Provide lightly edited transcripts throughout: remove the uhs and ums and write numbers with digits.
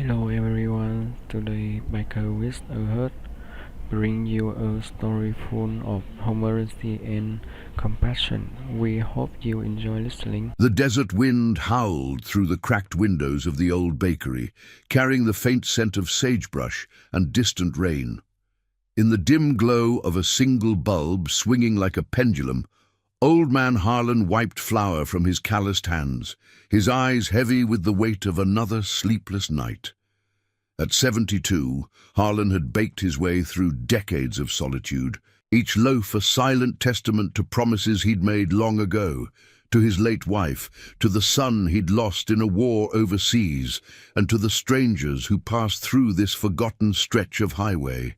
Hello everyone, today Biker with a Heart bring you a story full of humanity and compassion. We hope you enjoy listening. The desert wind howled through the cracked windows of the old bakery, carrying the faint scent of sagebrush and distant rain. In the dim glow of a single bulb swinging like a pendulum, Old Man Harlan wiped flour from his calloused hands, his eyes heavy with the weight of another sleepless night. At 72, Harlan had baked his way through decades of solitude, each loaf a silent testament to promises he'd made long ago, to his late wife, to the son he'd lost in a war overseas, and to the strangers who passed through this forgotten stretch of highway.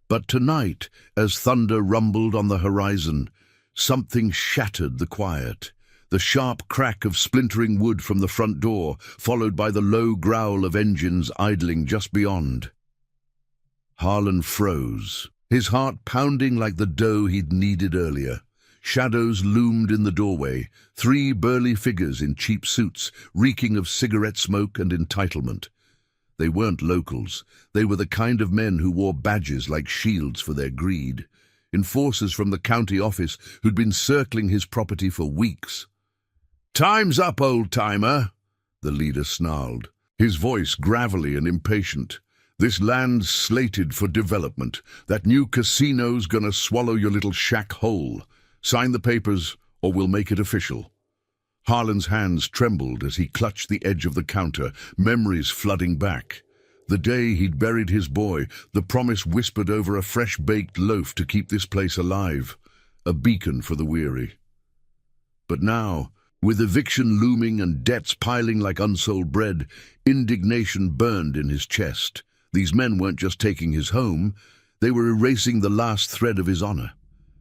But tonight, as thunder rumbled on the horizon, something shattered the quiet. The sharp crack of splintering wood from the front door, followed by the low growl of engines idling just beyond. Harlan froze, his heart pounding like the dough he'd kneaded earlier. Shadows loomed in the doorway, three burly figures in cheap suits, reeking of cigarette smoke and entitlement. They weren't locals. They were the kind of men who wore badges like shields for their greed. Enforcers from the county office who'd been circling his property for weeks. "Time's up, old-timer," the leader snarled, his voice gravelly and impatient. "This land's slated for development. That new casino's gonna swallow your little shack whole. Sign the papers, or we'll make it official." Harlan's hands trembled as he clutched the edge of the counter, memories flooding back. The day he'd buried his boy, the promise whispered over a fresh-baked loaf to keep this place alive, a beacon for the weary. But now, with eviction looming and debts piling like unsold bread, indignation burned in his chest. These men weren't just taking his home, they were erasing the last thread of his honor.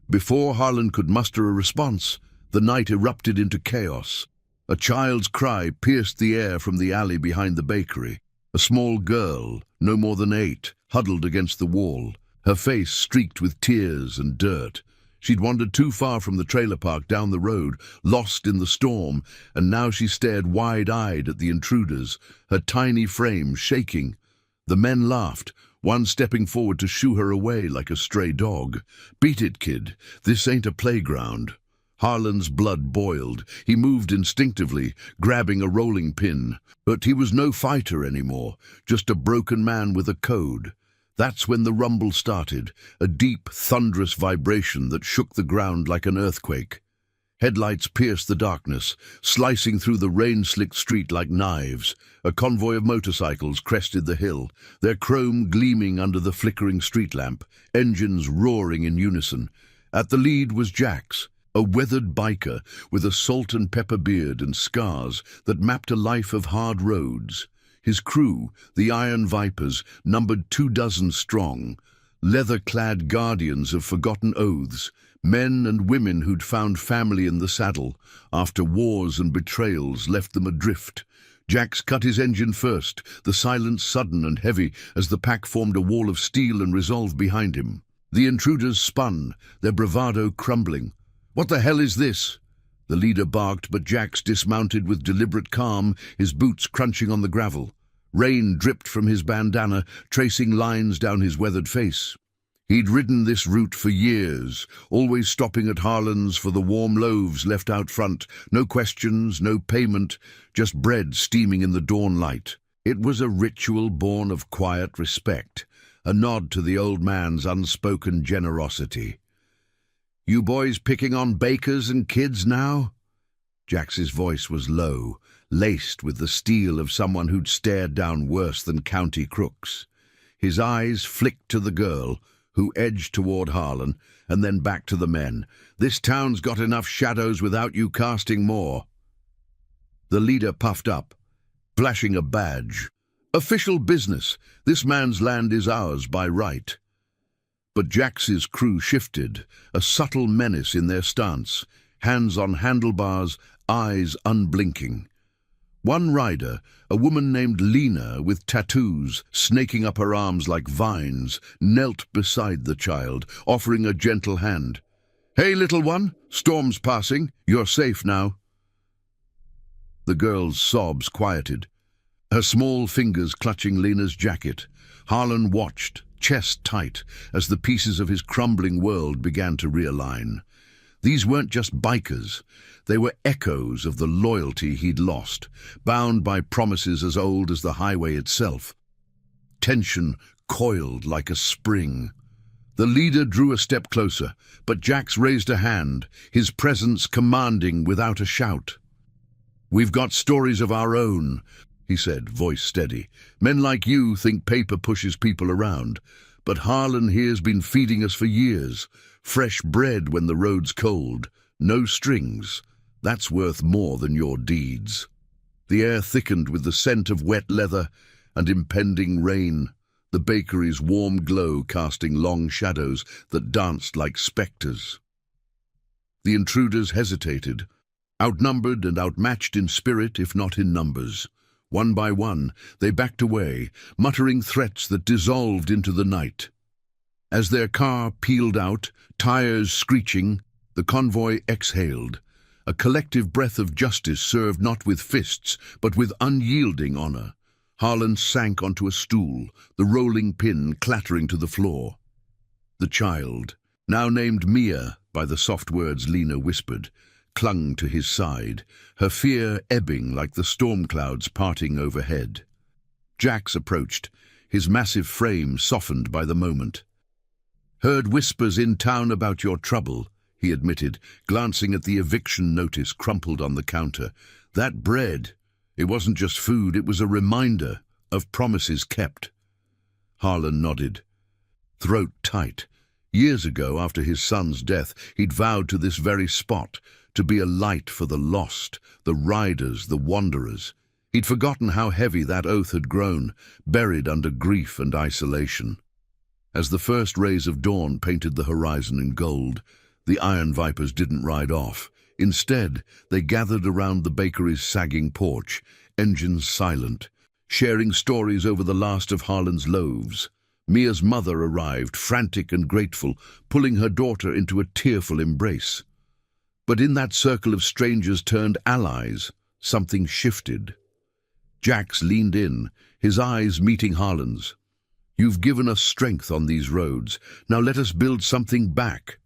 Before Harlan could muster a response, the night erupted into chaos. A child's cry pierced the air from the alley behind the bakery. A small girl, no more than 8, huddled against the wall, her face streaked with tears and dirt. She'd wandered too far from the trailer park down the road, lost in the storm, and now she stared wide-eyed at the intruders, her tiny frame shaking. The men laughed, one stepping forward to shoo her away like a stray dog. "Beat it, kid. This ain't a playground." Harlan's blood boiled. He moved instinctively, grabbing a rolling pin. But he was no fighter anymore, just a broken man with a code. That's when the rumble started, a deep, thunderous vibration that shook the ground like an earthquake. Headlights pierced the darkness, slicing through the rain-slicked street like knives. A convoy of motorcycles crested the hill, their chrome gleaming under the flickering street lamp, engines roaring in unison. At the lead was Jax, a weathered biker with a salt and pepper beard and scars that mapped a life of hard roads. His crew, the Iron Vipers, numbered 24 strong, leather-clad guardians of forgotten oaths, men and women who'd found family in the saddle after wars and betrayals left them adrift. Jax cut his engine first, the silence sudden and heavy as the pack formed a wall of steel and resolve behind him. The intruders spun, their bravado crumbling. "What the hell is this?" The leader barked, but Jax dismounted with deliberate calm, his boots crunching on the gravel. Rain dripped from his bandana, tracing lines down his weathered face. He'd ridden this route for years, always stopping at Harlan's for the warm loaves left out front. No questions, no payment, just bread steaming in the dawn light. It was a ritual born of quiet respect, a nod to the old man's unspoken generosity. "You boys picking on bakers and kids now?" Jax's voice was low, laced with the steel of someone who'd stared down worse than county crooks. His eyes flicked to the girl, who edged toward Harlan, and then back to the men. "This town's got enough shadows without you casting more." The leader puffed up, flashing a badge. "Official business. This man's land is ours by right." But Jax's crew shifted, a subtle menace in their stance, hands on handlebars, eyes unblinking. One rider, a woman named Lena with tattoos snaking up her arms like vines, knelt beside the child, offering a gentle hand. "Hey, little one, storm's passing. You're safe now." The girl's sobs quieted. her small fingers clutching Lena's jacket. Harlan watched, chest tight, as the pieces of his crumbling world began to realign. These weren't just bikers. They were echoes of the loyalty he'd lost, bound by promises as old as the highway itself. Tension coiled like a spring. The leader drew a step closer, but Jax raised a hand, his presence commanding without a shout. "We've got stories of our own," he said, voice steady. "Men like you think paper pushes people around, but Harlan here's been feeding us for years. Fresh bread when the road's cold. No strings. That's worth more than your deeds." The air thickened with the scent of wet leather and impending rain, the bakery's warm glow casting long shadows that danced like spectres. The intruders hesitated, outnumbered and outmatched in spirit if not in numbers. One by one, they backed away, muttering threats that dissolved into the night. As their car peeled out, tires screeching, the convoy exhaled, a collective breath of justice served not with fists, but with unyielding honor. Harlan sank onto a stool, the rolling pin clattering to the floor. The child, now named Mia by the soft words Lena whispered, clung to his side, her fear ebbing like the storm clouds parting overhead. Jax approached, his massive frame softened by the moment. "Heard whispers in town about your trouble," he admitted, glancing at the eviction notice crumpled on the counter. "That bread, it wasn't just food, it was a reminder of promises kept." Harlan nodded, throat tight. Years ago, after his son's death, he'd vowed to this very spot, to be a light for the lost, the riders, the wanderers. He'd forgotten how heavy that oath had grown, buried under grief and isolation. As the first rays of dawn painted the horizon in gold, the Iron Vipers didn't ride off. Instead, they gathered around the bakery's sagging porch, engines silent, sharing stories over the last of Harlan's loaves. Mia's mother arrived, frantic and grateful, pulling her daughter into a tearful embrace. But in that circle of strangers turned allies, something shifted. Jax leaned in, his eyes meeting Harlan's. "You've given us strength on these roads. Now let us build something back."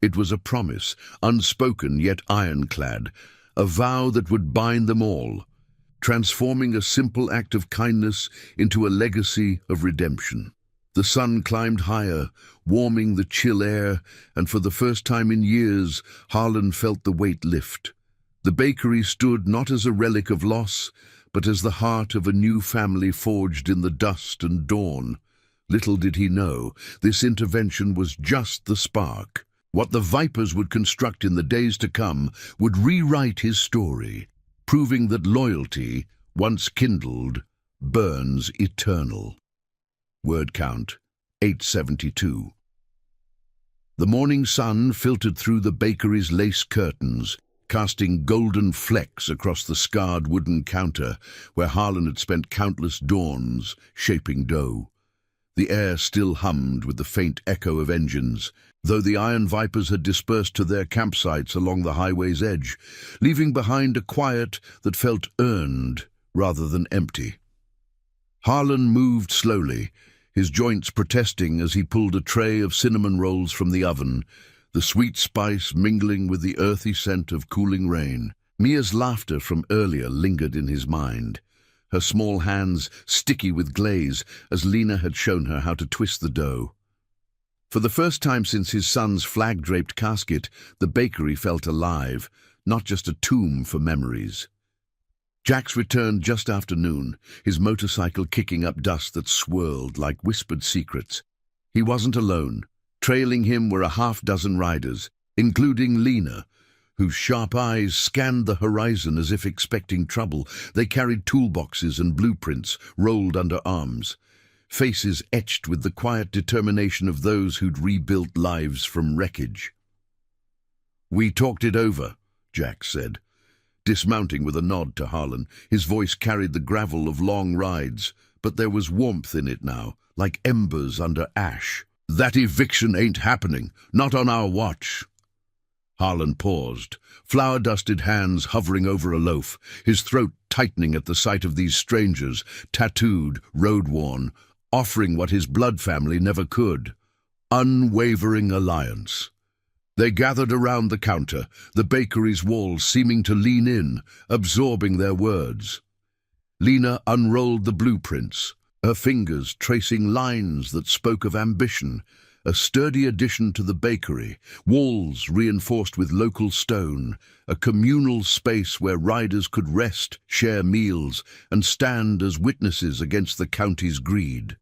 It was a promise, unspoken yet ironclad, a vow that would bind them all, transforming a simple act of kindness into a legacy of redemption. The sun climbed higher, warming the chill air, and for the first time in years, Harlan felt the weight lift. The bakery stood not as a relic of loss, but as the heart of a new family forged in the dust and dawn. Little did he know, this intervention was just the spark. What the Vipers would construct in the days to come would rewrite his story, proving that loyalty, once kindled, burns eternal. Word count, 872. The morning sun filtered through the bakery's lace curtains, casting golden flecks across the scarred wooden counter where Harlan had spent countless dawns shaping dough. The air still hummed with the faint echo of engines, though the Iron Vipers had dispersed to their campsites along the highway's edge, leaving behind a quiet that felt earned rather than empty. Harlan moved slowly, his joints protesting as he pulled a tray of cinnamon rolls from the oven, the sweet spice mingling with the earthy scent of cooling rain. Mia's laughter from earlier lingered in his mind, her small hands sticky with glaze as Lena had shown her how to twist the dough. For the first time since his son's flag-draped casket, the bakery felt alive, not just a tomb for memories. Jax returned just after noon, his motorcycle kicking up dust that swirled like whispered secrets. He wasn't alone. Trailing him were a half-dozen riders, including Lena, whose sharp eyes scanned the horizon as if expecting trouble. They carried toolboxes and blueprints rolled under arms, faces etched with the quiet determination of those who'd rebuilt lives from wreckage. "We talked it over," Jax said, dismounting with a nod to Harlan. His voice carried the gravel of long rides, but there was warmth in it now, like embers under ash. "That eviction ain't happening, not on our watch." Harlan paused, flour-dusted hands hovering over a loaf, his throat tightening at the sight of these strangers, tattooed, road-worn, offering what his blood family never could: unwavering alliance. They gathered around the counter, the bakery's walls seeming to lean in, absorbing their words. Lena unrolled the blueprints, her fingers tracing lines that spoke of ambition, a sturdy addition to the bakery, walls reinforced with local stone, a communal space where riders could rest, share meals, and stand as witnesses against the county's greed.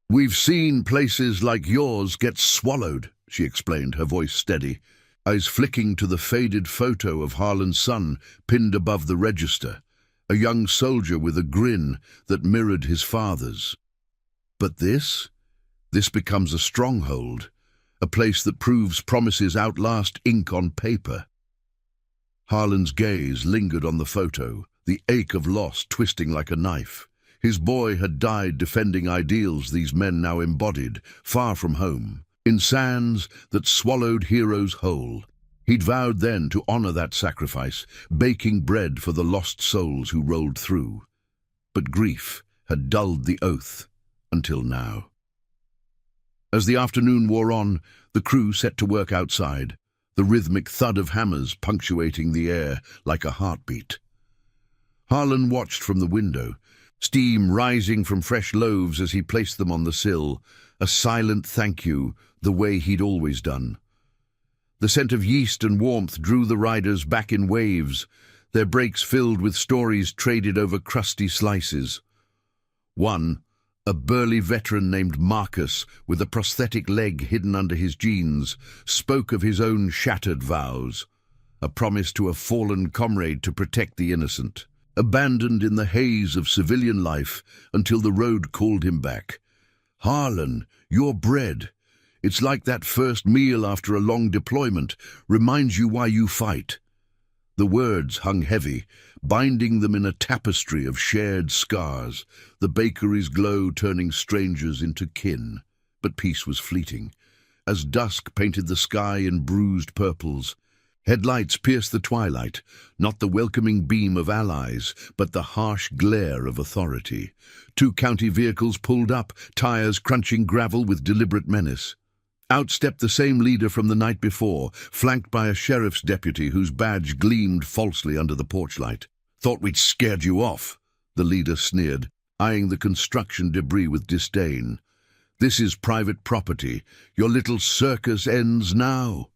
"We've seen places like yours get swallowed," she explained, her voice steady, eyes flicking to the faded photo of Harlan's son pinned above the register, a young soldier with a grin that mirrored his father's. But this becomes a stronghold, a place that proves promises outlast ink on paper. Harlan's gaze lingered on the photo, the ache of loss twisting like a knife. His boy had died defending ideals these men now embodied, far from home, in sands that swallowed heroes whole. He'd vowed then to honor that sacrifice, baking bread for the lost souls who rolled through. But grief had dulled the oath, until now. As the afternoon wore on, the crew set to work outside, the rhythmic thud of hammers punctuating the air like a heartbeat. Harlan watched from the window, steam rising from fresh loaves as he placed them on the sill, a silent thank you, the way he'd always done. The scent of yeast and warmth drew the riders back in waves, their breaks filled with stories traded over crusty slices. One, a burly veteran named Marcus, with a prosthetic leg hidden under his jeans, spoke of his own shattered vows, a promise to a fallen comrade to protect the innocent, abandoned in the haze of civilian life until the road called him back. "Harlan, your bread. It's like that first meal after a long deployment, reminds you why you fight." The words hung heavy, binding them in a tapestry of shared scars, the bakery's glow turning strangers into kin. But peace was fleeting, as dusk painted the sky in bruised purples. Headlights pierced the twilight, not the welcoming beam of allies, but the harsh glare of authority. Two county vehicles pulled up, tires crunching gravel with deliberate menace. Out stepped the same leader from the night before, flanked by a sheriff's deputy whose badge gleamed falsely under the porch light. "Thought we'd scared you off," the leader sneered, eyeing the construction debris with disdain. "This is private property. Your little circus ends now."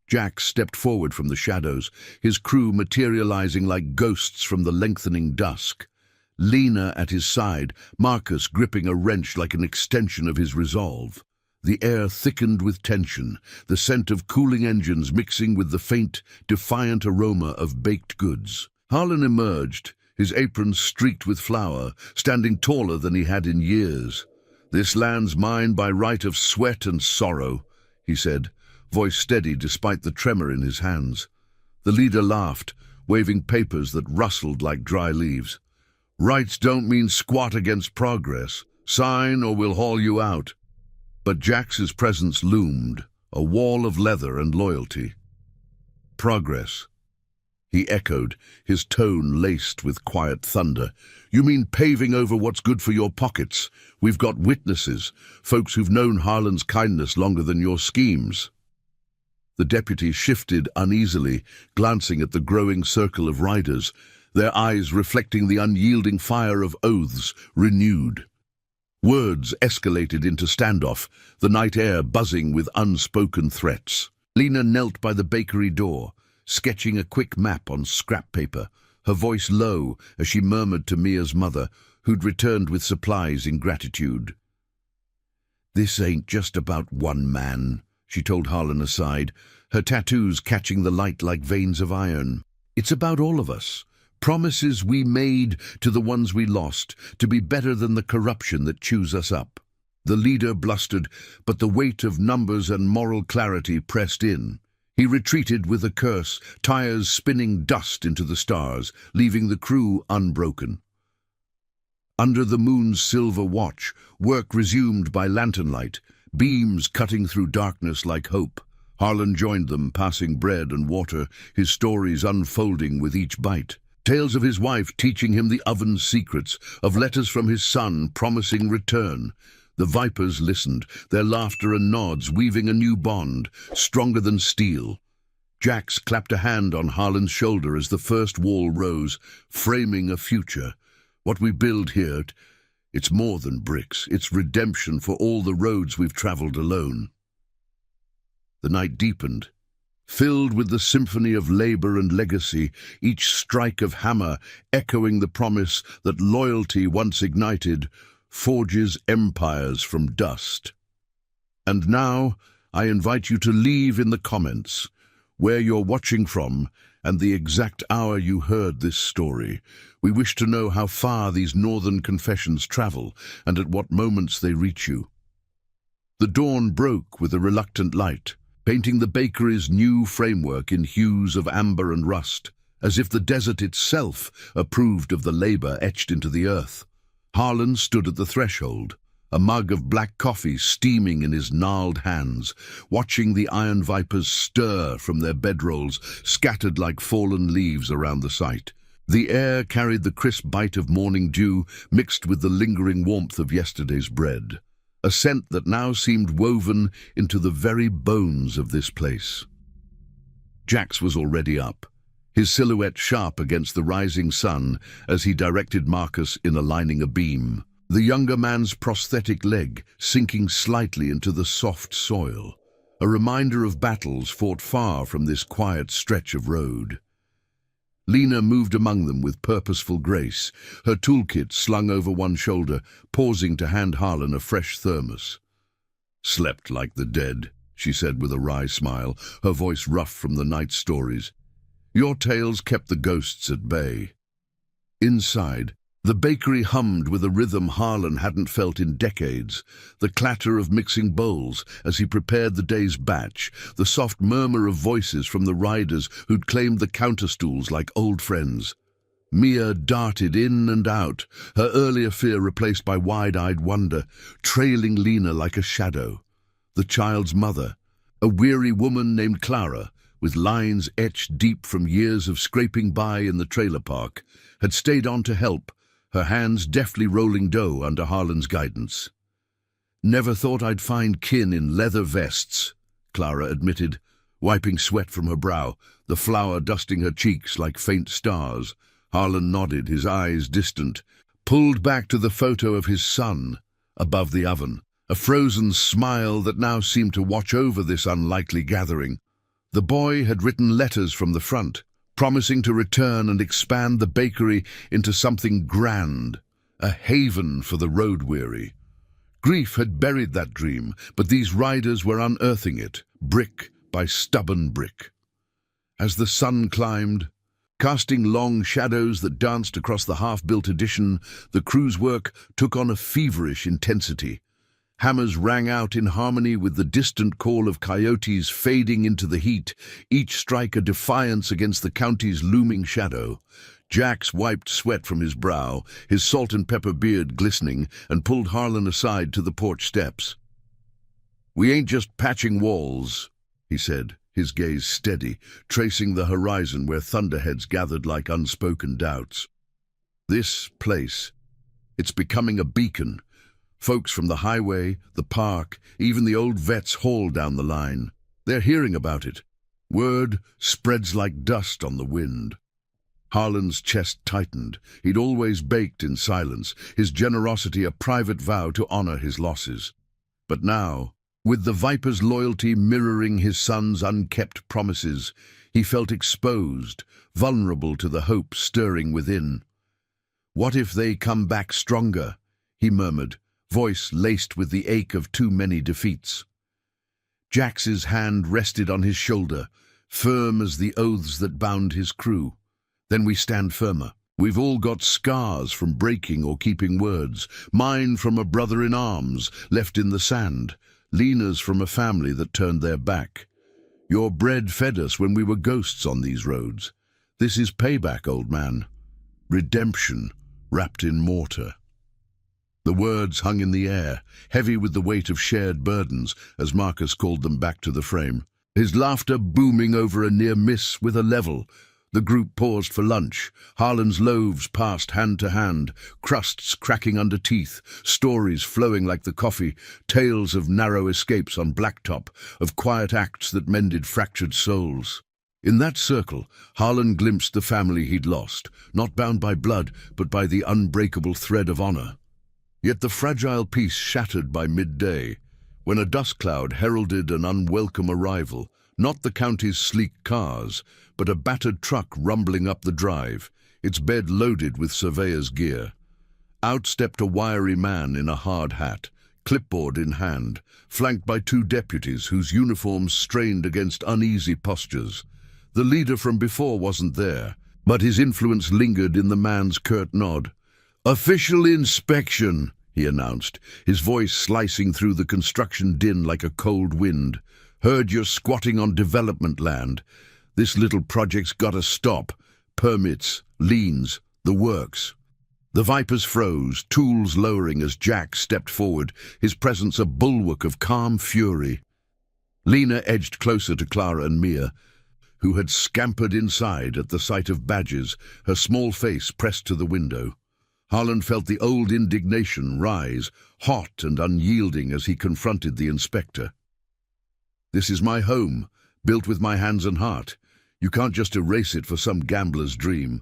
Jack stepped forward from the shadows, his crew materializing like ghosts from the lengthening dusk. Lena at his side, Marcus gripping a wrench like an extension of his resolve. The air thickened with tension, the scent of cooling engines mixing with the faint, defiant aroma of baked goods. Harlan emerged, his apron streaked with flour, standing taller than he had in years. "This land's mine by right of sweat and sorrow," he said, voice steady despite the tremor in his hands. The leader laughed, waving papers that rustled like dry leaves. "Rights don't mean squat against progress. Sign or we'll haul you out." But Jax's presence loomed, a wall of leather and loyalty. "Progress," he echoed, his tone laced with quiet thunder. "You mean paving over what's good for your pockets? We've got witnesses, folks who've known Harlan's kindness longer than your schemes." The deputy shifted uneasily, glancing at the growing circle of riders, their eyes reflecting the unyielding fire of oaths renewed. Words escalated into standoff, the night air buzzing with unspoken threats. Lena knelt by the bakery door, sketching a quick map on scrap paper, her voice low as she murmured to Mia's mother, who'd returned with supplies in gratitude. "This ain't just about one man," she told Harlan aside, her tattoos catching the light like veins of iron. "It's about all of us. Promises we made to the ones we lost, to be better than the corruption that chews us up." The leader blustered, but the weight of numbers and moral clarity pressed in. He retreated with a curse, tires spinning dust into the stars, leaving the crew unbroken. Under the moon's silver watch, work resumed by lantern light, beams cutting through darkness like hope. Harlan joined them, passing bread and water, his stories unfolding with each bite. Tales of his wife teaching him the oven's secrets, of letters from his son promising return. The vipers listened, their laughter and nods weaving a new bond, stronger than steel. Jax clapped a hand on Harlan's shoulder as the first wall rose, framing a future. What we build here, it's more than bricks, it's redemption for all the roads we've traveled alone. The night deepened, filled with the symphony of labor and legacy, each strike of hammer echoing the promise that loyalty once ignited forges empires from dust. And now, I invite you to leave in the comments where you're watching from and the exact hour you heard this story. We wish to know how far these northern confessions travel and at what moments they reach you. The dawn broke with a reluctant light, painting the bakery's new framework in hues of amber and rust, as if the desert itself approved of the labor etched into the earth. Harlan stood at the threshold, a mug of black coffee steaming in his gnarled hands, watching the iron vipers stir from their bedrolls, scattered like fallen leaves around the site. The air carried the crisp bite of morning dew mixed with the lingering warmth of yesterday's bread, a scent that now seemed woven into the very bones of this place. Jax was already up, his silhouette sharp against the rising sun as he directed Marcus in aligning a beam, the younger man's prosthetic leg sinking slightly into the soft soil, a reminder of battles fought far from this quiet stretch of road. Lena moved among them with purposeful grace, her toolkit slung over one shoulder, pausing to hand Harlan a fresh thermos. "Slept like the dead," she said with a wry smile, her voice rough from the night's stories. "Your tales kept the ghosts at bay." Inside, the bakery hummed with a rhythm Harlan hadn't felt in decades, the clatter of mixing bowls as he prepared the day's batch, the soft murmur of voices from the riders who'd claimed the counterstools like old friends. Mia darted in and out, her earlier fear replaced by wide-eyed wonder, trailing Lena like a shadow. The child's mother, a weary woman named Clara, with lines etched deep from years of scraping by in the trailer park, had stayed on to help, her hands deftly rolling dough under Harlan's guidance. "Never thought I'd find kin in leather vests," Clara admitted, wiping sweat from her brow, the flour dusting her cheeks like faint stars. Harlan nodded, his eyes distant, pulled back to the photo of his son above the oven, a frozen smile that now seemed to watch over this unlikely gathering. The boy had written letters from the front, promising to return and expand the bakery into something grand, a haven for the road-weary. Grief had buried that dream, but these riders were unearthing it, brick by stubborn brick. As the sun climbed, casting long shadows that danced across the half-built addition, the crew's work took on a feverish intensity. Hammers rang out in harmony with the distant call of coyotes fading into the heat, each strike a defiance against the county's looming shadow. Jax wiped sweat from his brow, his salt and pepper beard glistening, and pulled Harlan aside to the porch steps. "We ain't just patching walls," he said, his gaze steady, tracing the horizon where thunderheads gathered like unspoken doubts. "This place, it's becoming a beacon. Folks from the highway, the park, even the old vet's hall down the line. They're hearing about it. Word spreads like dust on the wind." Harlan's chest tightened. He'd always baked in silence, his generosity a private vow to honor his losses. But now, with the viper's loyalty mirroring his son's unkept promises, he felt exposed, vulnerable to the hope stirring within. "What if they come back stronger?" he murmured, voice laced with the ache of too many defeats. Jax's hand rested on his shoulder, firm as the oaths that bound his crew. "Then we stand firmer. We've all got scars from breaking or keeping words, mine from a brother in arms left in the sand, Lena's from a family that turned their back. Your bread fed us when we were ghosts on these roads. This is payback, old man. Redemption wrapped in mortar." The words hung in the air, heavy with the weight of shared burdens, as Marcus called them back to the frame. his laughter booming over a near miss with a level. The group paused for lunch. Harlan's loaves passed hand to hand, crusts cracking under teeth, stories flowing like the coffee, tales of narrow escapes on blacktop, of quiet acts that mended fractured souls. In that circle, Harlan glimpsed the family he'd lost, not bound by blood, but by the unbreakable thread of honor. Yet the fragile peace shattered by midday, when a dust cloud heralded an unwelcome arrival, not the county's sleek cars, but a battered truck rumbling up the drive, its bed loaded with surveyor's gear. Out stepped a wiry man in a hard hat, clipboard in hand, flanked by two deputies whose uniforms strained against uneasy postures. The leader from before wasn't there, but his influence lingered in the man's curt nod. "Official inspection," he announced, his voice slicing through the construction din like a cold wind. "Heard you're squatting on development land. This little project's gotta stop. Permits, liens, the works." The Vipers froze, tools lowering as Jack stepped forward, his presence a bulwark of calm fury. Lena edged closer to Clara and Mia, who had scampered inside at the sight of badges, her small face pressed to the window. Harlan felt the old indignation rise, hot and unyielding as he confronted the inspector. "This is my home, built with my hands and heart. You can't just erase it for some gambler's dream."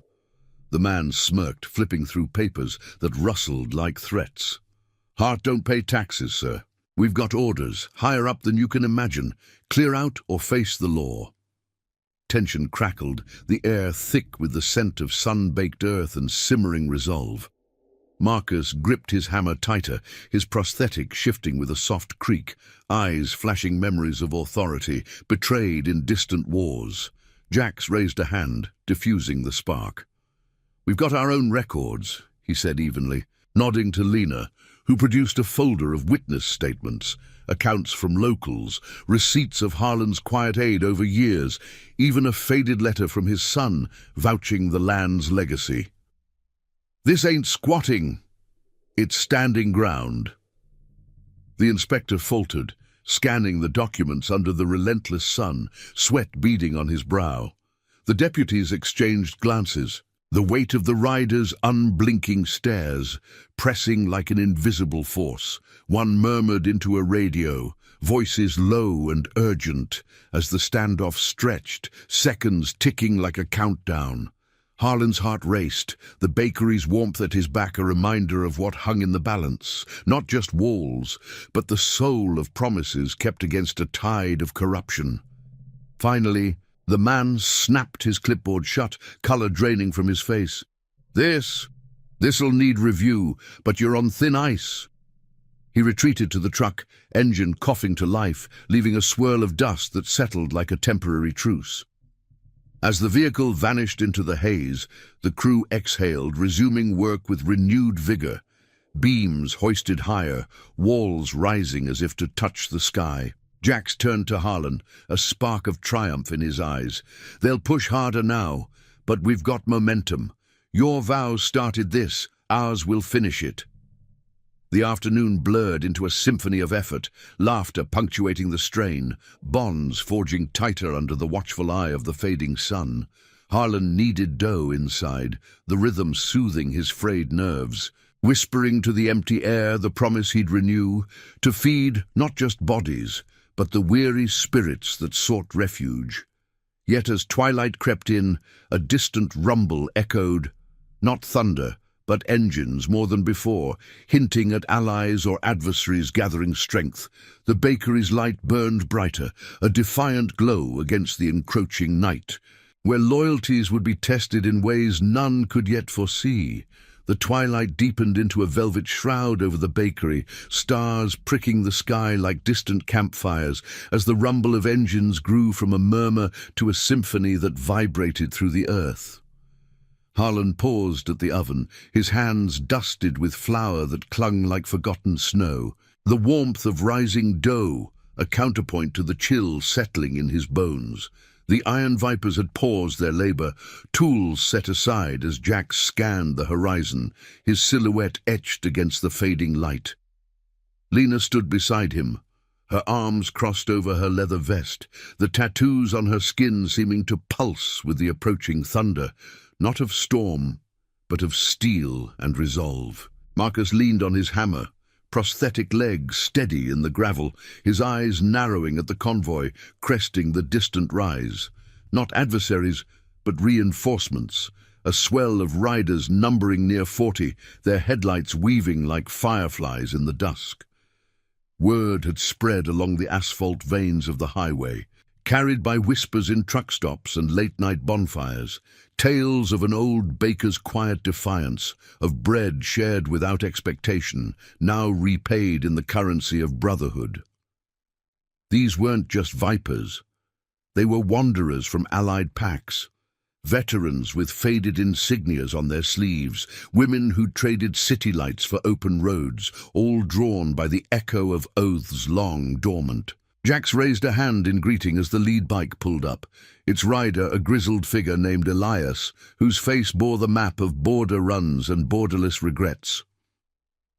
The man smirked, flipping through papers that rustled like threats. "Heart don't pay taxes, sir. We've got orders, higher up than you can imagine. Clear out or face the law." Tension crackled, the air thick with the scent of sun-baked earth and simmering resolve. Marcus gripped his hammer tighter, his prosthetic shifting with a soft creak, eyes flashing memories of authority, betrayed in distant wars. Jax raised a hand, diffusing the spark. "We've got our own records," he said evenly, nodding to Lena, who produced a folder of witness statements, accounts from locals, receipts of Harlan's quiet aid over years, even a faded letter from his son vouching the land's legacy. "This ain't squatting. It's standing ground." The inspector faltered, scanning the documents under the relentless sun, sweat beading on his brow. The deputies exchanged glances, the weight of the rider's unblinking stares, pressing like an invisible force. One murmured into a radio, voices low and urgent, as the standoff stretched, seconds ticking like a countdown. Harlan's heart raced, the bakery's warmth at his back a reminder of what hung in the balance, not just walls, but the soul of promises kept against a tide of corruption. Finally, the man snapped his clipboard shut, color draining from his face. This'll need review, but you're on thin ice." He retreated to the truck, engine coughing to life, leaving a swirl of dust that settled like a temporary truce. As the vehicle vanished into the haze, the crew exhaled, resuming work with renewed vigor. Beams hoisted higher, walls rising as if to touch the sky. Jax turned to Harlan, a spark of triumph in his eyes. "They'll push harder now, but we've got momentum. Your vows started this, ours will finish it." The afternoon blurred into a symphony of effort, laughter punctuating the strain, bonds forging tighter under the watchful eye of the fading sun. Harlan kneaded dough inside, the rhythm soothing his frayed nerves, whispering to the empty air the promise he'd renew, to feed not just bodies, but the weary spirits that sought refuge. Yet as twilight crept in, a distant rumble echoed, not thunder, but engines more than before, hinting at allies or adversaries gathering strength. The bakery's light burned brighter, a defiant glow against the encroaching night, where loyalties would be tested in ways none could yet foresee. The twilight deepened into a velvet shroud over the bakery, stars pricking the sky like distant campfires, as the rumble of engines grew from a murmur to a symphony that vibrated through the earth. Harlan paused at the oven, his hands dusted with flour that clung like forgotten snow. The warmth of rising dough, a counterpoint to the chill settling in his bones. The iron vipers had paused their labor, tools set aside as Jack scanned the horizon, his silhouette etched against the fading light. Lena stood beside him, her arms crossed over her leather vest, the tattoos on her skin seeming to pulse with the approaching thunder, not of storm, but of steel and resolve. Marcus leaned on his hammer, prosthetic legs steady in the gravel, his eyes narrowing at the convoy, cresting the distant rise. Not adversaries, but reinforcements, a swell of riders numbering near 40, their headlights weaving like fireflies in the dusk. Word had spread along the asphalt veins of the highway, carried by whispers in truck stops and late-night bonfires, tales of an old baker's quiet defiance, of bread shared without expectation, now repaid in the currency of brotherhood. These weren't just vipers. They were wanderers from allied packs, veterans with faded insignias on their sleeves, women who traded city lights for open roads, all drawn by the echo of oaths long dormant. Jax raised a hand in greeting as the lead bike pulled up, its rider a grizzled figure named Elias, whose face bore the map of border runs and borderless regrets.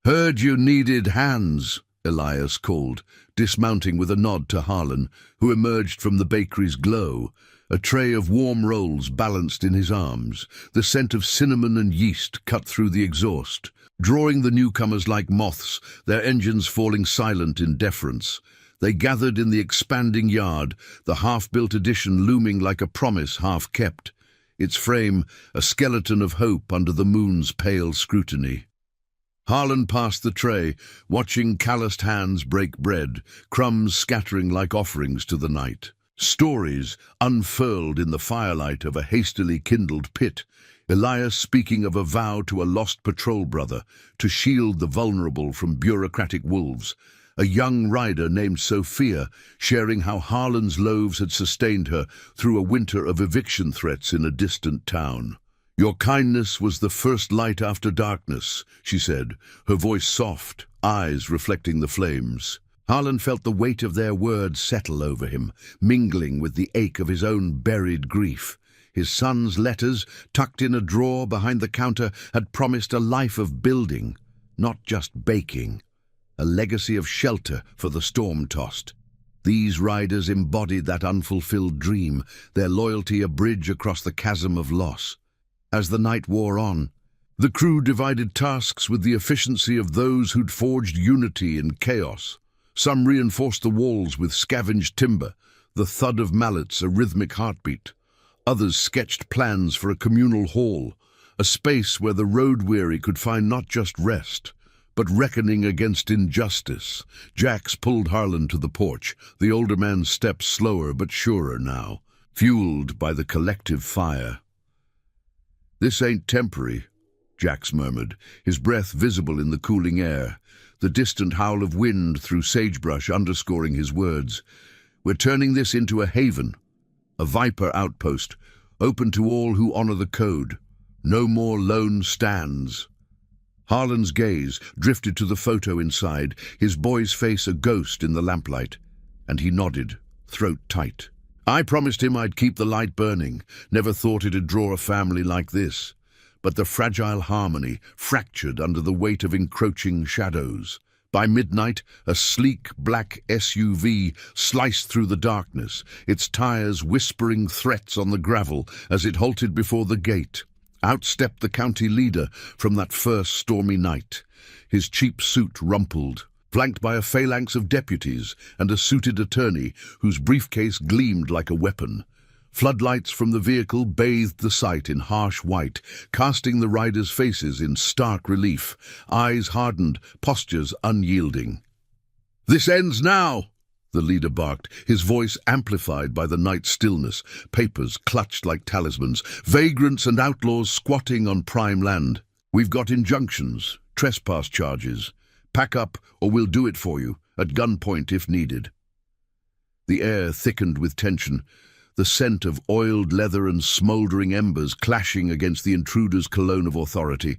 "Heard you needed hands," Elias called, dismounting with a nod to Harlan, who emerged from the bakery's glow, a tray of warm rolls balanced in his arms, the scent of cinnamon and yeast cut through the exhaust, drawing the newcomers like moths, their engines falling silent in deference. They gathered in the expanding yard, the half-built addition looming like a promise half-kept, its frame a skeleton of hope under the moon's pale scrutiny. Harlan passed the tray, watching calloused hands break bread, crumbs scattering like offerings to the night. Stories unfurled in the firelight of a hastily kindled pit, Elias speaking of a vow to a lost patrol brother, to shield the vulnerable from bureaucratic wolves, a young rider named Sophia sharing how Harlan's loaves had sustained her through a winter of eviction threats in a distant town. "Your kindness was the first light after darkness," she said, her voice soft, eyes reflecting the flames. Harlan felt the weight of their words settle over him, mingling with the ache of his own buried grief. His son's letters, tucked in a drawer behind the counter, had promised a life of building, not just baking, a legacy of shelter for the storm-tossed. These riders embodied that unfulfilled dream, their loyalty a bridge across the chasm of loss. As the night wore on, the crew divided tasks with the efficiency of those who'd forged unity in chaos. Some reinforced the walls with scavenged timber, the thud of mallets a rhythmic heartbeat. Others sketched plans for a communal hall, a space where the road-weary could find not just rest, but reckoning against injustice. Jax pulled Harlan to the porch, the older man's steps slower but surer now, fueled by the collective fire. "This ain't temporary," Jax murmured, his breath visible in the cooling air, the distant howl of wind through sagebrush underscoring his words. "We're turning this into a haven, a viper outpost, open to all who honor the code. No more lone stands." Harlan's gaze drifted to the photo inside, his boy's face a ghost in the lamplight, and he nodded, throat tight. "I promised him I'd keep the light burning, never thought it'd draw a family like this." But the fragile harmony fractured under the weight of encroaching shadows. By midnight, a sleek black SUV sliced through the darkness, its tires whispering threats on the gravel as it halted before the gate. Out stepped the county leader from that first stormy night, his cheap suit rumpled, flanked by a phalanx of deputies and a suited attorney whose briefcase gleamed like a weapon. Floodlights from the vehicle bathed the sight in harsh white, casting the riders' faces in stark relief, eyes hardened, postures unyielding. "This ends now!" the leader barked, his voice amplified by the night stillness, papers clutched like talismans, vagrants and outlaws squatting on prime land. "We've got injunctions, trespass charges. Pack up or we'll do it for you, at gunpoint if needed." The air thickened with tension, the scent of oiled leather and smouldering embers clashing against the intruder's cologne of authority.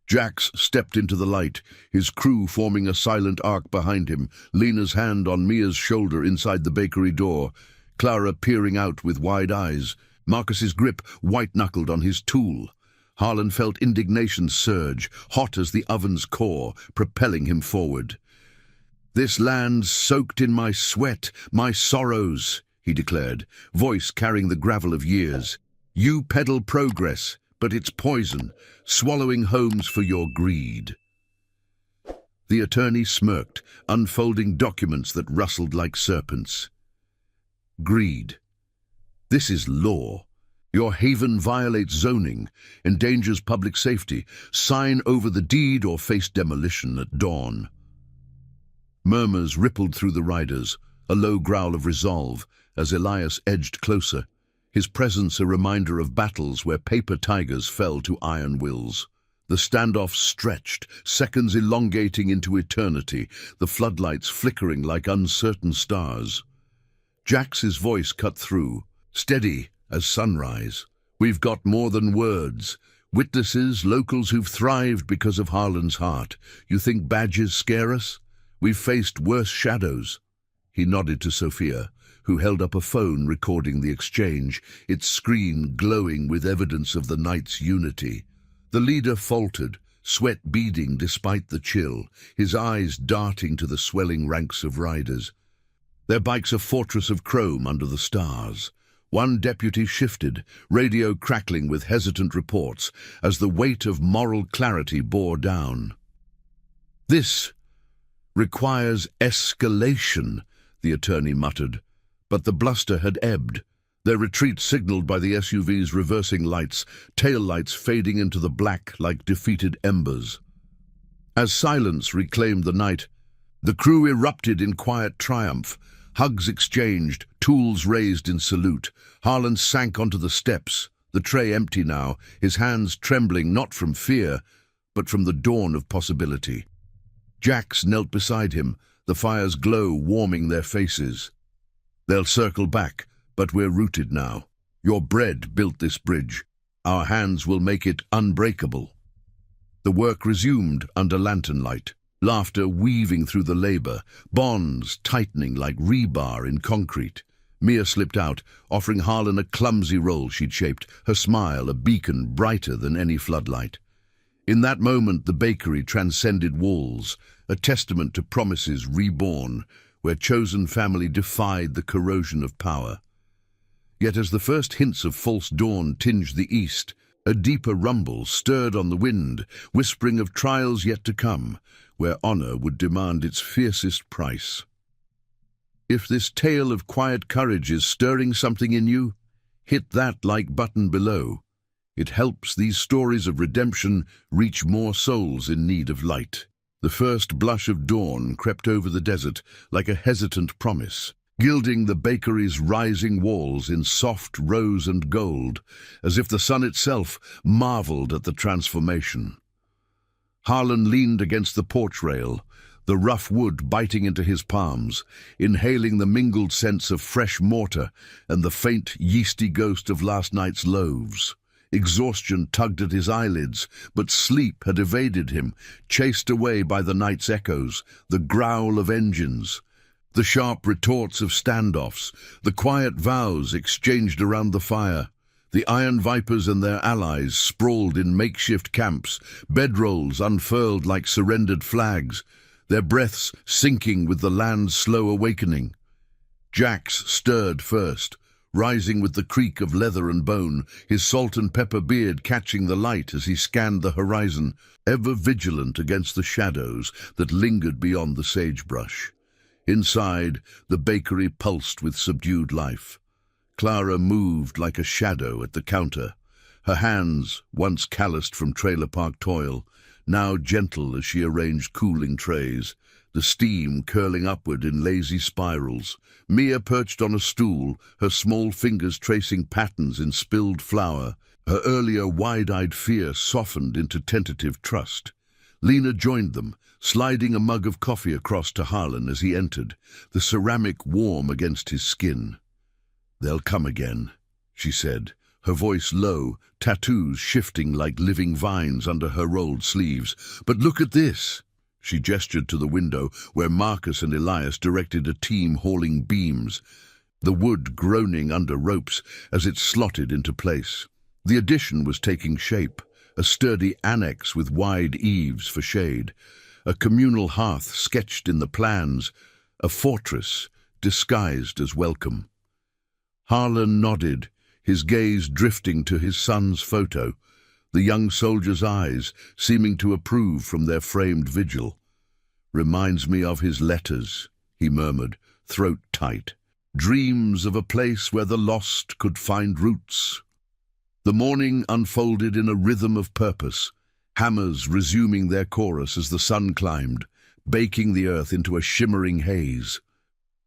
Jax stepped into the light, his crew forming a silent arc behind him, Lena's hand on Mia's shoulder inside the bakery door, Clara peering out with wide eyes, Marcus's grip white-knuckled on his tool. Harlan felt indignation surge, hot as the oven's core, propelling him forward. "This land's soaked in my sweat, my sorrows," he declared, voice carrying the gravel of years. "You peddle progress, but it's poison, swallowing homes for your greed." The attorney smirked, unfolding documents that rustled like serpents. "Greed. This is law. Your haven violates zoning, endangers public safety. Sign over the deed or face demolition at dawn." Murmurs rippled through the riders, a low growl of resolve, as Elias edged closer, his presence a reminder of battles where paper tigers fell to iron wills. The standoff stretched, seconds elongating into eternity, the floodlights flickering like uncertain stars. Jax's voice cut through, steady as sunrise. "We've got more than words. Witnesses, locals who've thrived because of Harlan's heart. You think badges scare us? We've faced worse shadows." He nodded to Sophia, who held up a phone recording the exchange, its screen glowing with evidence of the night's unity. The leader faltered, sweat beading despite the chill, his eyes darting to the swelling ranks of riders. Their bikes a fortress of chrome under the stars. One deputy shifted, radio crackling with hesitant reports, as the weight of moral clarity bore down. "This requires escalation," the attorney muttered, but the bluster had ebbed, their retreat signaled by the SUV's reversing lights, tail lights fading into the black like defeated embers. As silence reclaimed the night, the crew erupted in quiet triumph. Hugs exchanged, tools raised in salute. Harlan sank onto the steps, the tray empty now, his hands trembling not from fear, but from the dawn of possibility. Jax knelt beside him, the fire's glow warming their faces. "They'll circle back, but we're rooted now. Your bread built this bridge. Our hands will make it unbreakable." The work resumed under lantern light, laughter weaving through the labor, bonds tightening like rebar in concrete. Mia slipped out, offering Harlan a clumsy roll she'd shaped, her smile a beacon brighter than any floodlight. In that moment the bakery transcended walls, a testament to promises reborn, where chosen family defied the corrosion of power. Yet as the first hints of false dawn tinged the east, a deeper rumble stirred on the wind, whispering of trials yet to come, where honor would demand its fiercest price. If this tale of quiet courage is stirring something in you, hit that like button below. It helps these stories of redemption reach more souls in need of light. The first blush of dawn crept over the desert like a hesitant promise, gilding the bakery's rising walls in soft rose and gold, as if the sun itself marveled at the transformation. Harlan leaned against the porch rail, the rough wood biting into his palms, inhaling the mingled scents of fresh mortar and the faint, yeasty ghost of last night's loaves. Exhaustion tugged at his eyelids, but sleep had evaded him, chased away by the night's echoes, the growl of engines, the sharp retorts of standoffs, the quiet vows exchanged around the fire. The Iron Vipers and their allies sprawled in makeshift camps, bedrolls unfurled like surrendered flags, their breaths sinking with the land's slow awakening. Jax stirred first, rising with the creak of leather and bone, his salt and pepper beard catching the light as he scanned the horizon, ever vigilant against the shadows that lingered beyond the sagebrush. Inside, the bakery pulsed with subdued life. Clara moved like a shadow at the counter, her hands, once calloused from trailer park toil, now gentle as she arranged cooling trays, the steam curling upward in lazy spirals. Mia perched on a stool, her small fingers tracing patterns in spilled flour, her earlier wide-eyed fear softened into tentative trust. Lena joined them, sliding a mug of coffee across to Harlan as he entered, the ceramic warm against his skin. "They'll come again," she said, her voice low, tattoos shifting like living vines under her rolled sleeves. "But look at this!" She gestured to the window where Marcus and Elias directed a team hauling beams, the wood groaning under ropes as it slotted into place. The addition was taking shape, a sturdy annex with wide eaves for shade, a communal hearth sketched in the plans, a fortress disguised as welcome. Harlan nodded, his gaze drifting to his son's photo, the young soldier's eyes seeming to approve from their framed vigil. "Reminds me of his letters," he murmured, throat tight. "Dreams of a place where the lost could find roots." The morning unfolded in a rhythm of purpose, hammers resuming their chorus as the sun climbed, baking the earth into a shimmering haze.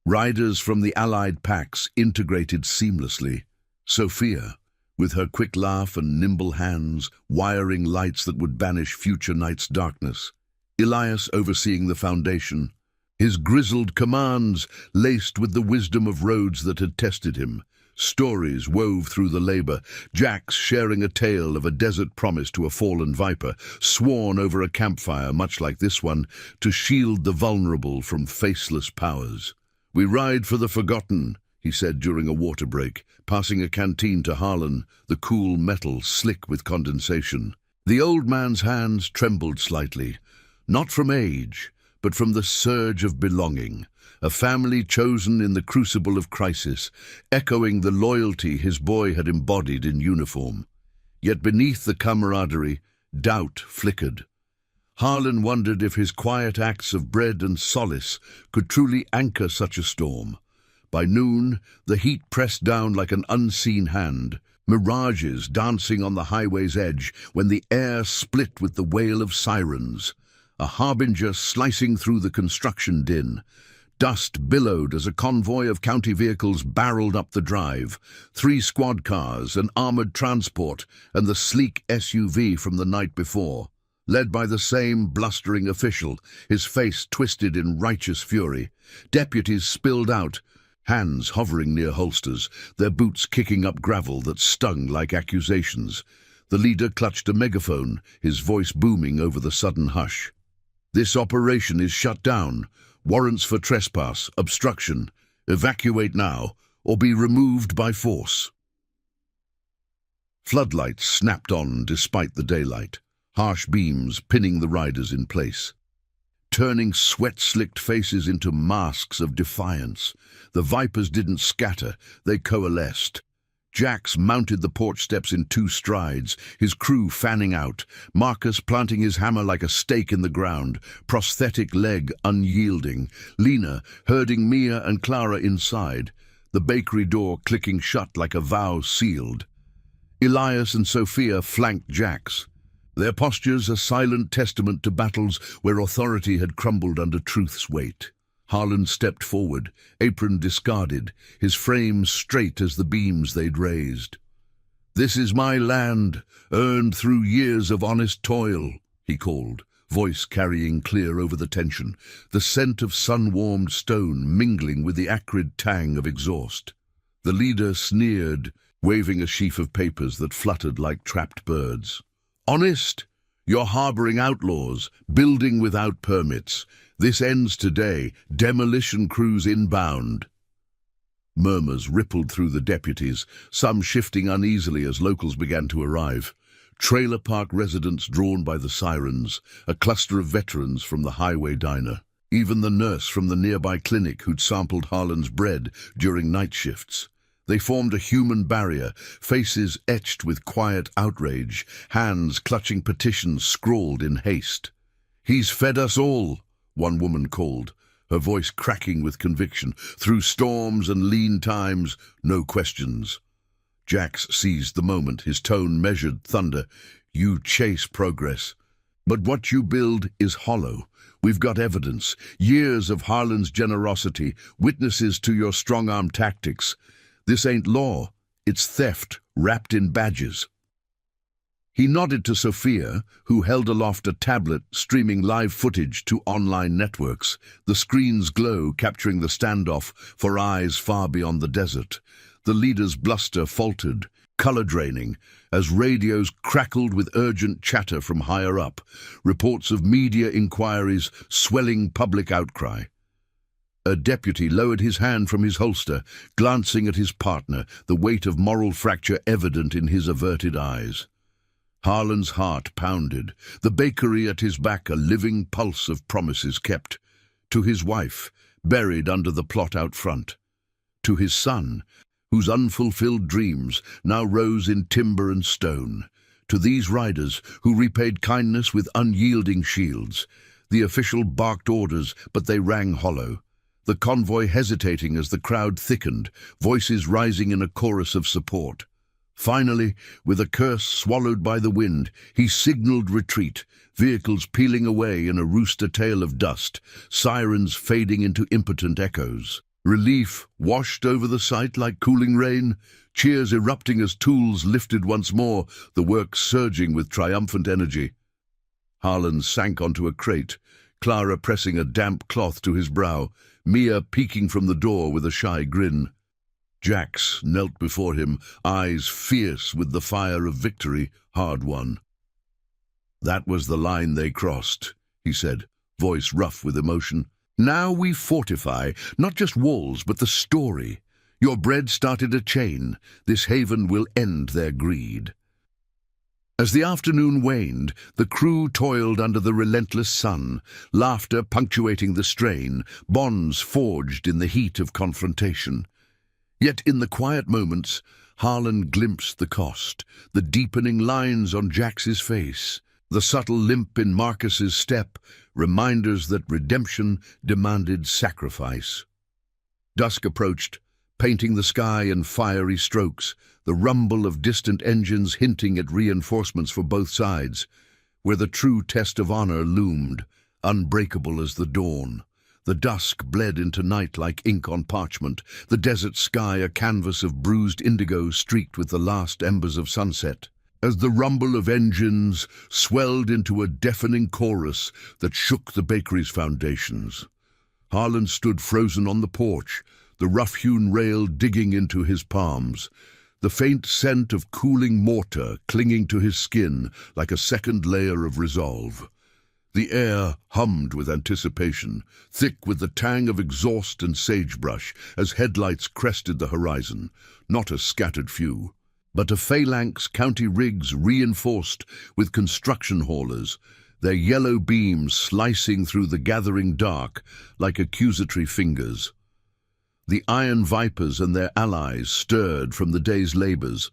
Riders from the allied packs integrated seamlessly. Sophia, with her quick laugh and nimble hands, wiring lights that would banish future night's darkness. Elias overseeing the foundation, his grizzled commands laced with the wisdom of roads that had tested him. Stories wove through the labor, Jax sharing a tale of a desert promise to a fallen viper, sworn over a campfire much like this one, to shield the vulnerable from faceless powers. "We ride for the forgotten," he said during a water break, passing a canteen to Harlan, the cool metal slick with condensation. The old man's hands trembled slightly, not from age, but from the surge of belonging, a family chosen in the crucible of crisis, echoing the loyalty his boy had embodied in uniform. Yet beneath the camaraderie, doubt flickered. Harlan wondered if his quiet acts of bread and solace could truly anchor such a storm. By noon, the heat pressed down like an unseen hand, mirages dancing on the highway's edge when the air split with the wail of sirens, a harbinger slicing through the construction din. Dust billowed as a convoy of county vehicles barreled up the drive, 3 squad cars, an armored transport, and the sleek SUV from the night before. Led by the same blustering official, his face twisted in righteous fury. Deputies spilled out, hands hovering near holsters, their boots kicking up gravel that stung like accusations. The leader clutched a megaphone, his voice booming over the sudden hush. "This operation is shut down. Warrants for trespass, obstruction. Evacuate now, or be removed by force." Floodlights snapped on despite the daylight, harsh beams pinning the riders in place, turning sweat-slicked faces into masks of defiance. The Vipers didn't scatter, they coalesced. Jax mounted the porch steps in 2 strides, his crew fanning out, Marcus planting his hammer like a stake in the ground, prosthetic leg unyielding, Lena herding Mia and Clara inside, the bakery door clicking shut like a vow sealed. Elias and Sophia flanked Jax, their postures a silent testament to battles where authority had crumbled under truth's weight. Harlan stepped forward, apron discarded, his frame straight as the beams they'd raised. "This is my land, earned through years of honest toil," he called, voice carrying clear over the tension, the scent of sun-warmed stone mingling with the acrid tang of exhaust. The leader sneered, waving a sheaf of papers that fluttered like trapped birds. "Honest? You're harboring outlaws, building without permits. This ends today. Demolition crews inbound." Murmurs rippled through the deputies, some shifting uneasily as locals began to arrive. Trailer park residents drawn by the sirens, a cluster of veterans from the highway diner. Even the nurse from the nearby clinic who'd sampled Harlan's bread during night shifts. They formed a human barrier, faces etched with quiet outrage, hands clutching petitions scrawled in haste. "He's fed us all," one woman called, her voice cracking with conviction. "Through storms and lean times, no questions." Jax seized the moment, his tone measured thunder. "You chase progress, but what you build is hollow. We've got evidence, years of Harlan's generosity, witnesses to your strong-arm tactics. This ain't law, it's theft wrapped in badges." He nodded to Sophia, who held aloft a tablet streaming live footage to online networks, the screen's glow capturing the standoff for eyes far beyond the desert. The leader's bluster faltered, color-draining, as radios crackled with urgent chatter from higher up, reports of media inquiries swelling public outcry. A deputy lowered his hand from his holster, glancing at his partner, the weight of moral fracture evident in his averted eyes. Harlan's heart pounded, the bakery at his back a living pulse of promises kept. To his wife, buried under the plot out front. To his son, whose unfulfilled dreams now rose in timber and stone. To these riders, who repaid kindness with unyielding shields. The official barked orders, but they rang hollow. The convoy hesitating as the crowd thickened, voices rising in a chorus of support. Finally, with a curse swallowed by the wind, he signaled retreat, vehicles peeling away in a rooster tail of dust, sirens fading into impotent echoes. Relief washed over the sight like cooling rain, cheers erupting as tools lifted once more, the work surging with triumphant energy. Harlan sank onto a crate, Clara pressing a damp cloth to his brow, Mia peeking from the door with a shy grin. Jax knelt before him, eyes fierce with the fire of victory hard won. "That was the line they crossed," he said, voice rough with emotion. "Now we fortify, not just walls, but the story. Your bread started a chain. This haven will end their greed." As the afternoon waned, the crew toiled under the relentless sun, laughter punctuating the strain, bonds forged in the heat of confrontation. Yet in the quiet moments, Harlan glimpsed the cost, the deepening lines on Jax's face, the subtle limp in Marcus's step, reminders that redemption demanded sacrifice. Dusk approached, painting the sky in fiery strokes, the rumble of distant engines hinting at reinforcements for both sides, where the true test of honor loomed, unbreakable as the dawn. The dusk bled into night like ink on parchment, the desert sky a canvas of bruised indigo streaked with the last embers of sunset. As the rumble of engines swelled into a deafening chorus that shook the bakery's foundations, Harlan stood frozen on the porch, the rough-hewn rail digging into his palms, the faint scent of cooling mortar clinging to his skin like a second layer of resolve. The air hummed with anticipation, thick with the tang of exhaust and sagebrush as headlights crested the horizon, not a scattered few, but a phalanx county rigs reinforced with construction haulers, their yellow beams slicing through the gathering dark like accusatory fingers. The iron vipers and their allies stirred from the day's labors,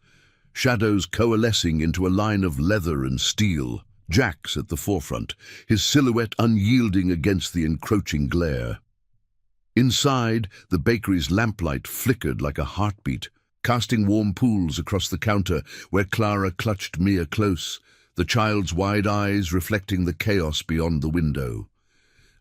shadows coalescing into a line of leather and steel, Jax at the forefront, his silhouette unyielding against the encroaching glare. Inside, the bakery's lamplight flickered like a heartbeat, casting warm pools across the counter where Clara clutched Mia close, the child's wide eyes reflecting the chaos beyond the window.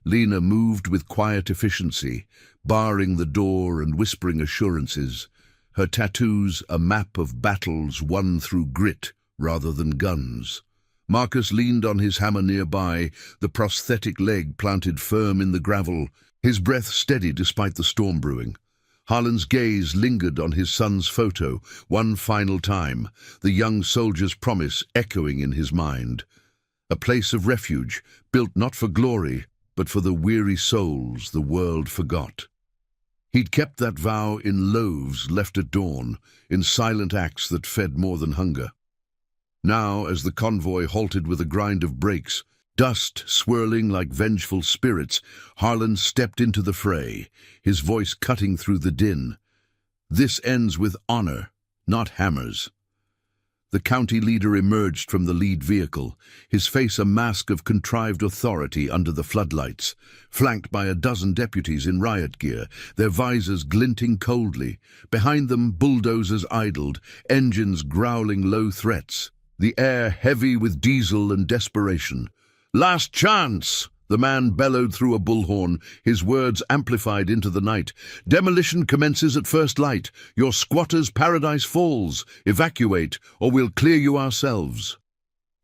Lena moved with quiet efficiency, barring the door and whispering assurances, her tattoos a map of battles won through grit rather than guns. Marcus leaned on his hammer nearby, the prosthetic leg planted firm in the gravel, his breath steady despite the storm brewing. Harlan's gaze lingered on his son's photo, one final time, the young soldier's promise echoing in his mind. A place of refuge, built not for glory, but for the weary souls the world forgot. He'd kept that vow in loaves left at dawn, in silent acts that fed more than hunger. Now, as the convoy halted with a grind of brakes, dust swirling like vengeful spirits, Harlan stepped into the fray, his voice cutting through the din. "This ends with honor, not hammers." The county leader emerged from the lead vehicle, his face a mask of contrived authority under the floodlights, flanked by a dozen deputies in riot gear, their visors glinting coldly. Behind them, bulldozers idled, engines growling low threats, the air heavy with diesel and desperation. "Last chance!" the man bellowed through a bullhorn, his words amplified into the night. "Demolition commences at first light. Your squatter's paradise falls. Evacuate, or we'll clear you ourselves."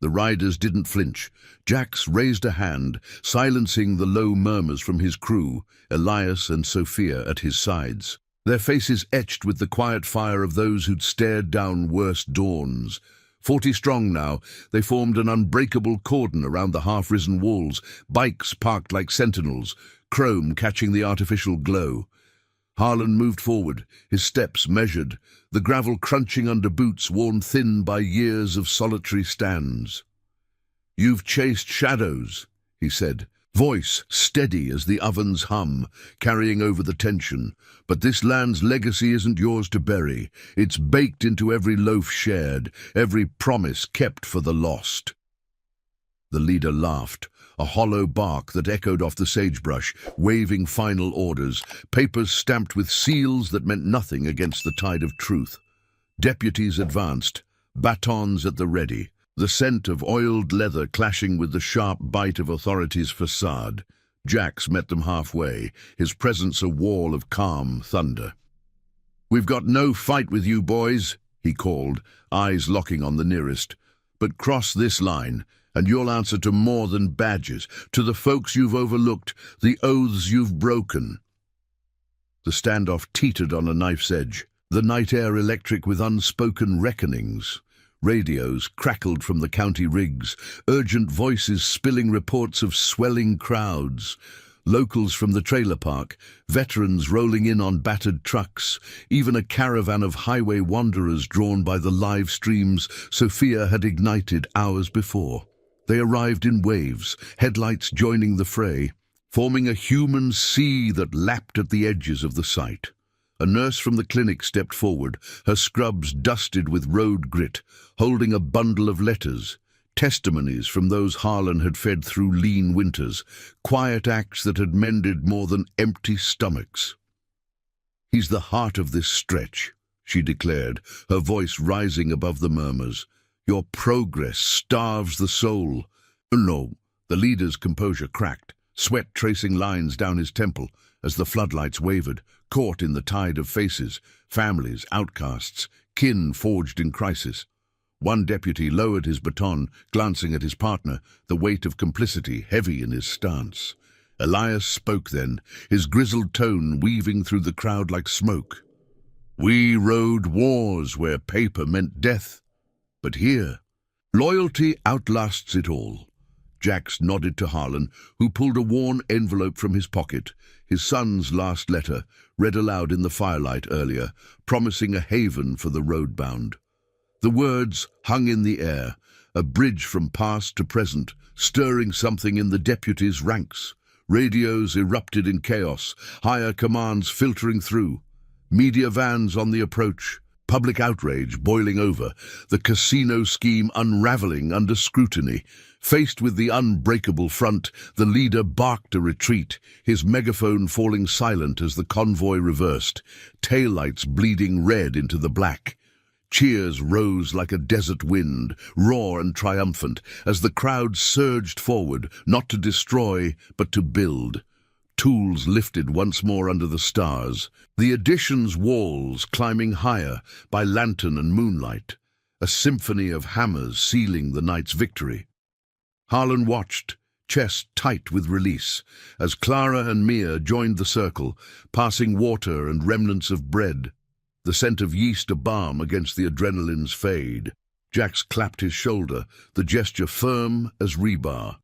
The riders didn't flinch. Jax raised a hand, silencing the low murmurs from his crew, Elias and Sophia at his sides. Their faces etched with the quiet fire of those who'd stared down worse dawns. 40 strong now, they formed an unbreakable cordon around the half-risen walls, bikes parked like sentinels, chrome catching the artificial glow. Harlan moved forward, his steps measured, the gravel crunching under boots worn thin by years of solitary stands. "You've chased shadows," he said, voice steady as the oven's hum, carrying over the tension. "But this land's legacy isn't yours to bury. It's baked into every loaf shared, every promise kept for the lost." The leader laughed, a hollow bark that echoed off the sagebrush, waving final orders, papers stamped with seals that meant nothing against the tide of truth. Deputies advanced, batons at the ready, the scent of oiled leather clashing with the sharp bite of authority's facade. Jax met them halfway, his presence a wall of calm thunder. "We've got no fight with you boys," he called, eyes locking on the nearest. "But cross this line, and you'll answer to more than badges, to the folks you've overlooked, the oaths you've broken." The standoff teetered on a knife's edge, the night air electric with unspoken reckonings. Radios crackled from the county rigs, urgent voices spilling reports of swelling crowds. Locals from the trailer park, veterans rolling in on battered trucks, even a caravan of highway wanderers drawn by the live streams Sophia had ignited hours before. They arrived in waves, headlights joining the fray, forming a human sea that lapped at the edges of the site. A nurse from the clinic stepped forward, her scrubs dusted with road grit, holding a bundle of letters, testimonies from those Harlan had fed through lean winters, quiet acts that had mended more than empty stomachs. "He's the heart of this stretch," she declared, her voice rising above the murmurs. "Your progress starves the soul." "No." The leader's composure cracked, sweat tracing lines down his temple as the floodlights wavered, caught in the tide of faces, families, outcasts, kin forged in crisis. One deputy lowered his baton, glancing at his partner, the weight of complicity heavy in his stance. Elias spoke then, his grizzled tone weaving through the crowd like smoke. "We rode wars where paper meant death. But here, loyalty outlasts it all." Jax nodded to Harlan, who pulled a worn envelope from his pocket, his son's last letter, read aloud in the firelight earlier, promising a haven for the roadbound. The words hung in the air, a bridge from past to present, stirring something in the deputies' ranks. Radios erupted in chaos, higher commands filtering through. Media vans on the approach, public outrage boiling over, the casino scheme unraveling under scrutiny. Faced with the unbreakable front, the leader barked a retreat, his megaphone falling silent as the convoy reversed, taillights bleeding red into the black. Cheers rose like a desert wind, raw and triumphant, as the crowd surged forward, not to destroy, but to build. Tools lifted once more under the stars, the addition's walls climbing higher by lantern and moonlight, a symphony of hammers sealing the night's victory. Harlan watched, chest tight with release, as Clara and Mia joined the circle, passing water and remnants of bread, the scent of yeast a balm against the adrenaline's fade. Jax clapped his shoulder, the gesture firm as rebar.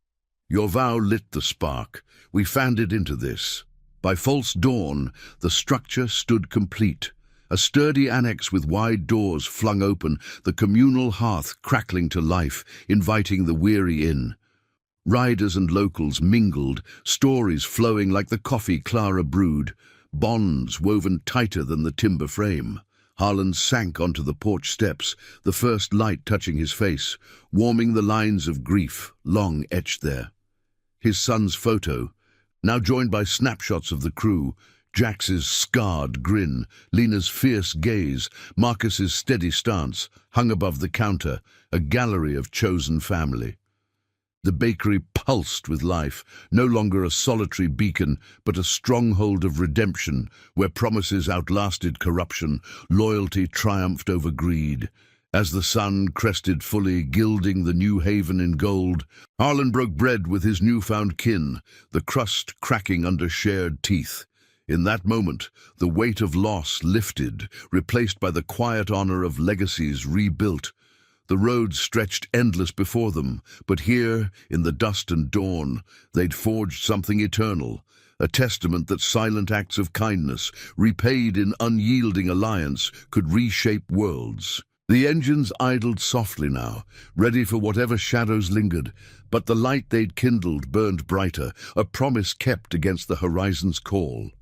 "Your vow lit the spark. We fanned it into this." By false dawn, the structure stood complete. A sturdy annex with wide doors flung open, the communal hearth crackling to life, inviting the weary in. Riders and locals mingled, stories flowing like the coffee Clara brewed, bonds woven tighter than the timber frame. Harlan sank onto the porch steps, the first light touching his face, warming the lines of grief long etched there. His son's photo, now joined by snapshots of the crew, Jax's scarred grin, Lena's fierce gaze, Marcus's steady stance, hung above the counter, a gallery of chosen family. The bakery pulsed with life, no longer a solitary beacon, but a stronghold of redemption, where promises outlasted corruption, loyalty triumphed over greed. As the sun crested fully, gilding the new haven in gold, Harlan broke bread with his newfound kin, the crust cracking under shared teeth. In that moment, the weight of loss lifted, replaced by the quiet honor of legacies rebuilt. The road stretched endless before them, but here, in the dust and dawn, they'd forged something eternal, a testament that silent acts of kindness, repaid in unyielding alliance, could reshape worlds. The engines idled softly now, ready for whatever shadows lingered, but the light they'd kindled burned brighter, a promise kept against the horizon's call.